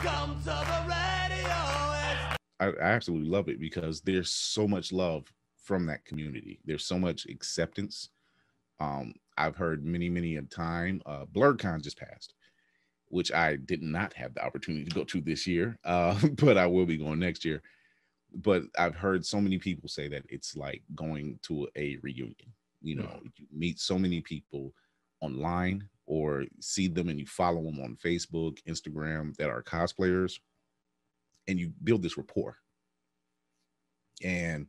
Welcome to the radio. I absolutely love it because there's so much love from that community. There's so much acceptance. I've heard many a time. BlerdCon just passed, which I did not have the opportunity to go to this year, but I will be going next year. But I've heard so many people say that it's like going to a reunion. You know, you meet so many people online or see them and you follow them on Facebook, Instagram that are cosplayers, and you build this rapport. And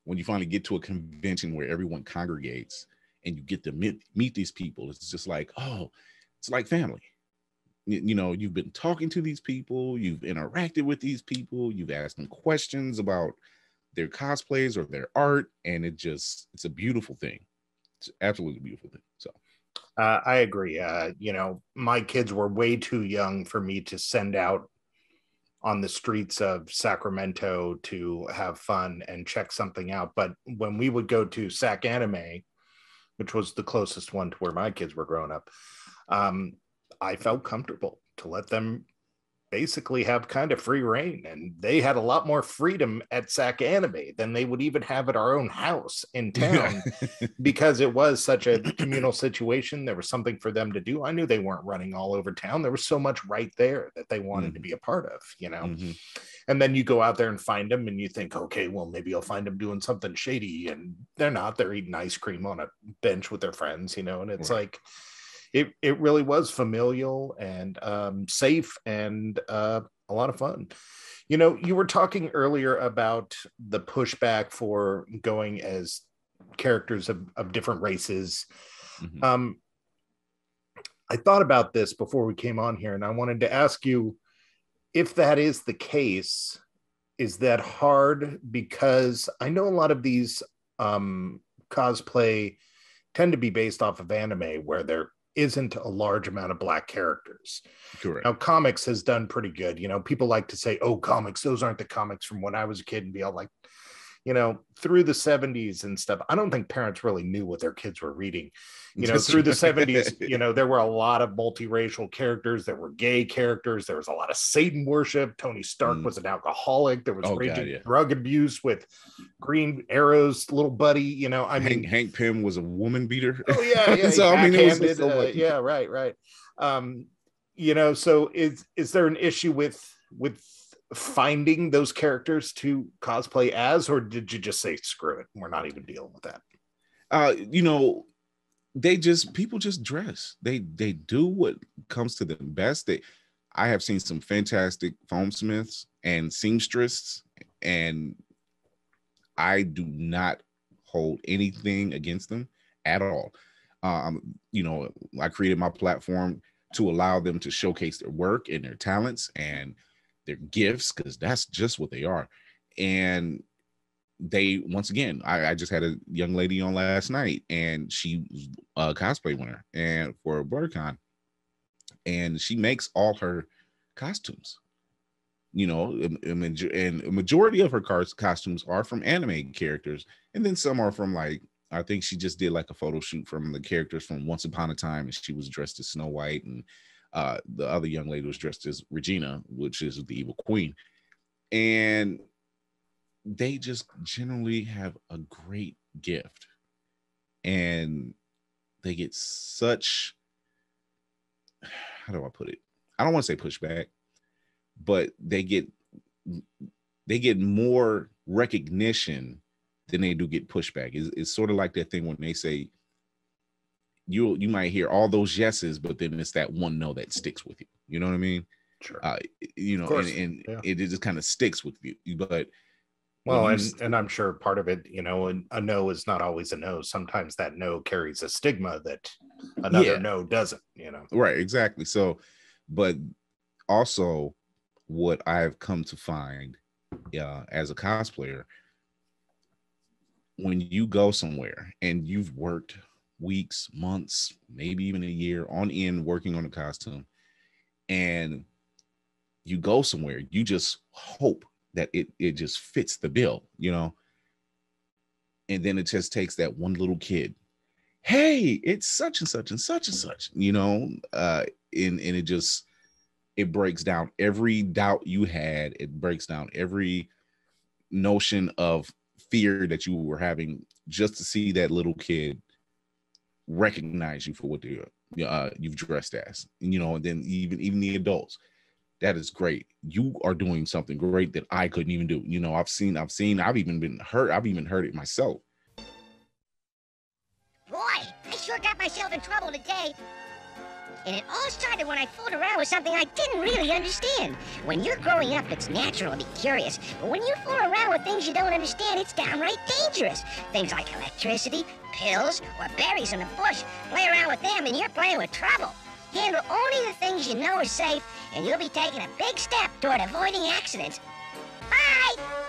when you finally get to a convention where everyone congregates and you get to meet these people, it's just like, oh, it's like family. You know, you've been talking to these people, you've interacted with these people, you've asked them questions about their cosplays or their art, and it's a beautiful thing. It's absolutely a beautiful thing. So I agree. You know, my kids were way too young for me to send out on the streets of Sacramento to have fun and check something out. But when we would go to Sac Anime, which was the closest one to where my kids were growing up, I felt comfortable to let them basically have kind of free reign. And they had a lot more freedom at Sac Anime than they would even have at our own house in town because it was such a communal situation. There was something for them to do. I knew they weren't running all over town. There was so much right there that they wanted to be a part of, you know? And then you go out there and find them and you think, okay, well, maybe you'll find them doing something shady, and they're not. They're eating ice cream on a bench with their friends, you know? And it's like, it really was familial and safe and a lot of fun. You know, you were talking earlier about the pushback for going as characters of different races. I thought about this before we came on here, and I wanted to ask you, if that is the case, is that hard? Because I know a lot of these cosplay tend to be based off of anime where there isn't a large amount of Black characters. Correct. Now, comics has done pretty good. You know, people like to say, oh, comics, those aren't the comics from when I was a kid, and be all like, you know, through the 70s and stuff. I don't think parents really knew what their kids were reading. You know, through the 70s, you know, there were a lot of multiracial characters. There were gay characters. There was a lot of Satan worship. Tony Stark was an alcoholic. There was raging drug abuse with Green Arrow's little buddy. You know, I mean, Hank Pym was a woman beater. Oh yeah. So I mean, it was so much. Yeah, right. You know, so is there an issue with finding those characters to cosplay as, or did you just say screw it, we're not even dealing with that? You know, people just dress. They do what comes to them best. I have seen some fantastic foamsmiths and seamstresses, and I do not hold anything against them at all. You know, I created my platform to allow them to showcase their work and their talents and their gifts, because that's just what they are. And they, once again, I just had a young lady on last night, and she was a cosplay winner and for BlerdCon, and she makes all her costumes. You know, and a majority of her costumes are from anime characters, and then some are from, like, I think she just did like a photo shoot from the characters from Once Upon a Time, and she was dressed as Snow White, and the other young lady was dressed as Regina, which is the evil queen. And they just generally have a great gift, and they get such, how do I put it? I don't want to say pushback, but they get more recognition than they do get pushback. It's sort of like that thing when they say, you might hear all those yeses, but then it's that one no that sticks with you. You know what I mean? Sure. You know, and it just kind of sticks with you. But well, and I'm sure part of it, you know, a no is not always a no. Sometimes that no carries a stigma that another no doesn't, you know. Right, exactly. So, but also what I've come to find as a cosplayer, when you go somewhere and you've worked weeks, months, maybe even a year on end working on a costume, and you go somewhere, you just hope that it just fits the bill, you know. And then it just takes that one little kid, hey, it's such and such and such and such, you know, and it just, it breaks down every doubt you had. It breaks down every notion of fear that you were having, just to see that little kid recognize you for what you've dressed as, and then even the adults. That is great. You are doing something great that I couldn't even do. I've even been hurt. I've even heard it myself. Boy, I sure got myself in trouble today. And it all started when I fooled around with something I didn't really understand. When you're growing up, it's natural to be curious. But when you fool around with things you don't understand, it's downright dangerous. Things like electricity, pills, or berries in the bush. Play around with them and you're playing with trouble. Handle only the things you know are safe, and you'll be taking a big step toward avoiding accidents. Bye!